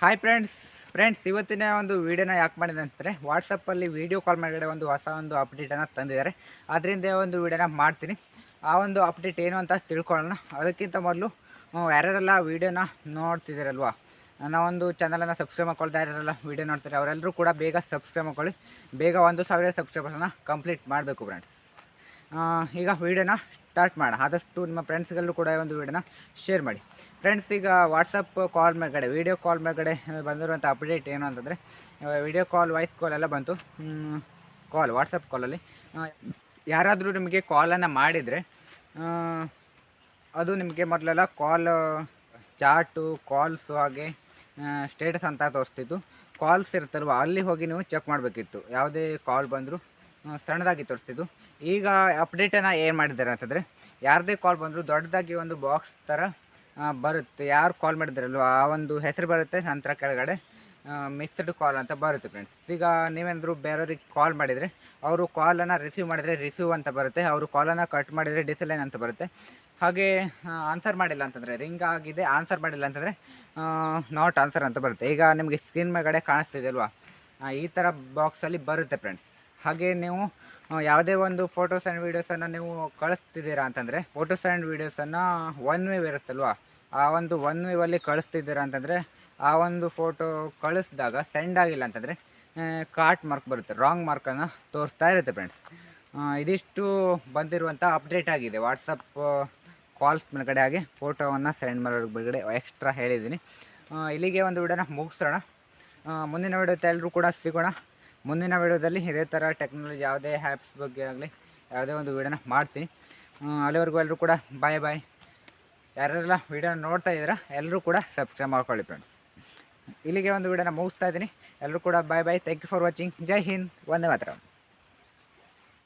Hi friends ಇವತ್ತಿನ ಒಂದು ವೀಡಿಯೋನ ಯಾಕೆ ಮಾಡಿದೆ ಅಂತಂದರೆ ವಾಟ್ಸಪ್ಪಲ್ಲಿ ವೀಡಿಯೋ ಕಾಲ್ ಮೇಲ್ಗಡೆ ಒಂದು ಹೊಸ ಒಂದು ಅಪ್ಡೇಟನ್ನು ತಂದಿದ್ದಾರೆ. ಅದರಿಂದ ಒಂದು ವೀಡಿಯೋನ ಮಾಡ್ತೀನಿ. ಆ ಒಂದು ಅಪ್ಡೇಟ್ ಏನು ಅಂತ ತಿಳ್ಕೊಳ್ಳೋಣ. ಅದಕ್ಕಿಂತ ಮೊದಲು ಯಾರ್ಯಾರೆಲ್ಲ ವೀಡಿಯೋನ ನೋಡ್ತಿದ್ದೀರಲ್ವ, ನಾವೊಂದು ಚಾನಲನ್ನು ಸಬ್ಸ್ಕ್ರೈಬ್ ಮಾಡ್ಕೊಳ್ತಾ ಯಾರೆಲ್ಲ ವೀಡಿಯೋ ನೋಡ್ತಾರೆ ಅವರೆಲ್ಲರೂ ಕೂಡ ಬೇಗ ಸಬ್ಸ್ಕ್ರೈಬ್ ಮಾಡ್ಕೊಳ್ಳಿ. ಬೇಗ 1000 ಸಬ್ಸ್ಕ್ರೈಬರ್ಸನ್ನು ಕಂಪ್ಲೀಟ್ ಮಾಡಬೇಕು ಫ್ರೆಂಡ್ಸ್. ಈಗ ವೀಡಿಯೋನ ಸ್ಟಾರ್ಟ್ ಮಾಡೋಣ. ಆದಷ್ಟು ನಿಮ್ಮ ಫ್ರೆಂಡ್ಸ್ಗಳಲ್ಲೂ ಕೂಡ ಒಂದು ವೀಡಿಯೋನ ಶೇರ್ ಮಾಡಿ ಫ್ರೆಂಡ್ಸ್. ಈಗ ವಾಟ್ಸಪ್ ಕಾಲ್ ಮೇಲ್ಗಡೆ ವೀಡಿಯೋ ಕಾಲ್ ಮೇಲ್ಗಡೆ ಬಂದಿರುವಂಥ ಅಪ್ಡೇಟ್ ಏನು ಅಂತಂದರೆ, ವೀಡಿಯೋ ಕಾಲ್, ವಾಯ್ಸ್ ಕಾಲ್ ಎಲ್ಲ ಬಂತು. ವಾಟ್ಸಪ್ ಕಾಲಲ್ಲಿ ಯಾರಾದರೂ ನಿಮಗೆ ಕಾಲನ್ನು ಮಾಡಿದರೆ ಅದು ನಿಮಗೆ ಮೊದಲೆಲ್ಲ ಕಾಲ್ ಚಾಟು, ಕಾಲ್ಸು, ಹಾಗೆ ಸ್ಟೇಟಸ್ ಅಂತ ತೋರಿಸ್ತಿತ್ತು. ಕಾಲ್ಸ್ ಇರುತ್ತಲ್ವ, ಅಲ್ಲಿ ಹೋಗಿ ನೀವು ಚೆಕ್ ಮಾಡಬೇಕಿತ್ತು. ಯಾವುದೇ ಕಾಲ್ ಬಂದರೂ ಸಣ್ಣದಾಗಿ ತೋರಿಸ್ತಿದ್ದು. ಈಗ ಅಪ್ಡೇಟನ್ನು ಏನು ಮಾಡಿದ್ದಾರೆ ಅಂತಂದರೆ, ಯಾರದೇ ಕಾಲ್ ಬಂದರೂ ದೊಡ್ಡದಾಗಿ ಒಂದು ಬಾಕ್ಸ್ ಥರ ಬರುತ್ತೆ. ಯಾರು ಕಾಲ್ ಮಾಡಿದ್ರಲ್ವ ಆ ಒಂದು ಹೆಸರು ಬರುತ್ತೆ, ನಂತರ ಕೆಳಗಡೆ ಮಿಸ್ಡ್ ಕಾಲ್ ಅಂತ ಬರುತ್ತೆ ಫ್ರೆಂಡ್ಸ್. ಈಗ ನೀವೇನಾದರೂ ಬೇರೆಯವ್ರಿಗೆ ಕಾಲ್ ಮಾಡಿದರೆ ಅವರು ಕಾಲನ್ನು ರಿಸೀವ್ ಮಾಡಿದರೆ ರಿಸೀವ್ ಅಂತ ಬರುತ್ತೆ, ಅವರು ಕಾಲನ್ನು ಕಟ್ ಮಾಡಿದರೆ ಡಿಸ್ಲೈನ್ ಅಂತ ಬರುತ್ತೆ. ಹಾಗೆ ಆನ್ಸರ್ ಮಾಡಿಲ್ಲ ಅಂತಂದರೆ, ರಿಂಗ್ ಆಗಿದೆ ಆನ್ಸರ್ ಮಾಡಿಲ್ಲ ಅಂತಂದರೆ ನಾಟ್ ಆನ್ಸರ್ ಅಂತ ಬರುತ್ತೆ. ಈಗ ನಿಮಗೆ ಸ್ಕ್ರೀನ್ ಮೇಲ್ಗಡೆ ಕಾಣಿಸ್ತಿದೆ ಅಲ್ವಾ, ಈ ಥರ ಬಾಕ್ಸಲ್ಲಿ ಬರುತ್ತೆ ಫ್ರೆಂಡ್ಸ್. ಹಾಗೆ ನೀವು ಯಾವುದೇ ಒಂದು ಫೋಟೋಸ್ ಆ್ಯಂಡ್ ವೀಡಿಯೋಸನ್ನು ನೀವು ಕಳಿಸ್ತಿದ್ದೀರಾ ಅಂತಂದರೆ, ಫೋಟೋಸ್ ಆ್ಯಂಡ್ ವೀಡಿಯೋಸನ್ನು ಒನ್ ವೇವ್ ಇರುತ್ತಲ್ವ, ಆ ಒಂದು ಒನ್ ವೇವಲ್ಲಿ ಕಳಿಸ್ತಿದ್ದೀರಾ ಅಂತಂದರೆ, ಆ ಒಂದು ಫೋಟೋ ಕಳಿಸಿದಾಗ ಸೆಂಡ್ ಆಗಿಲ್ಲ ಅಂತಂದರೆ ಕಾಟ್ ಮಾರ್ಕ್ ಬರುತ್ತೆ, ರಾಂಗ್ ಮಾರ್ಕನ್ನು ತೋರಿಸ್ತಾ ಇರುತ್ತೆ ಫ್ರೆಂಡ್ಸ್. ಇದಿಷ್ಟು ಬಂದಿರುವಂಥ ಅಪ್ಡೇಟ್ ಆಗಿದೆ ವಾಟ್ಸಪ್ ಕಾಲ್ಸ್ ಮೇಲ್ಗಡೆ. ಹಾಗೆ ಫೋಟೋವನ್ನು ಸೆಂಡ್ ಮಾಡೋದ್ರ ಮೇಲ್ಗಡೆ ಎಕ್ಸ್ಟ್ರಾ ಹೇಳಿದ್ದೀನಿ. ಇಲ್ಲಿಗೆ ಒಂದು ವಿಡಿಯೋನ ಮುಗಿಸೋಣ. ಮುಂದಿನ ವಿಡಿಯೋ ಎಲ್ಲರೂ ಕೂಡ ಸಿಗೋಣ. ಮುಂದಿನ ವಿಡಿಯೋದಲ್ಲಿ ಇದೇ ಥರ ಟೆಕ್ನಾಲಜಿ ಯಾವುದೇ ಆ್ಯಪ್ಸ್ ಬಗ್ಗೆ ಆಗಲಿ ಯಾವುದೇ ಒಂದು ವಿಡಿಯೋನ ಮಾಡ್ತೀನಿ. ಅಲ್ಲಿವರೆಗೂ ಎಲ್ಲರೂ ಕೂಡ ಬಾಯ್. ಯಾರೆಲ್ಲ ವಿಡಿಯೋನ ನೋಡ್ತಾ ಇದ್ದೀರಾ ಎಲ್ಲರೂ ಕೂಡ ಸಬ್ಸ್ಕ್ರೈಬ್ ಮಾಡ್ಕೊಳ್ಳಿ ಫ್ರೆಂಡ್ಸ್. ಇಲ್ಲಿಗೆ ಒಂದು ವಿಡಿಯೋನ ಮುಗಿಸ್ತಾ ಇದ್ದೀನಿ. ಎಲ್ಲರೂ ಕೂಡ bye. Thank you for watching. ಜೈ ಹಿಂದ್, ವಂದೇ ಮಾತರಂ.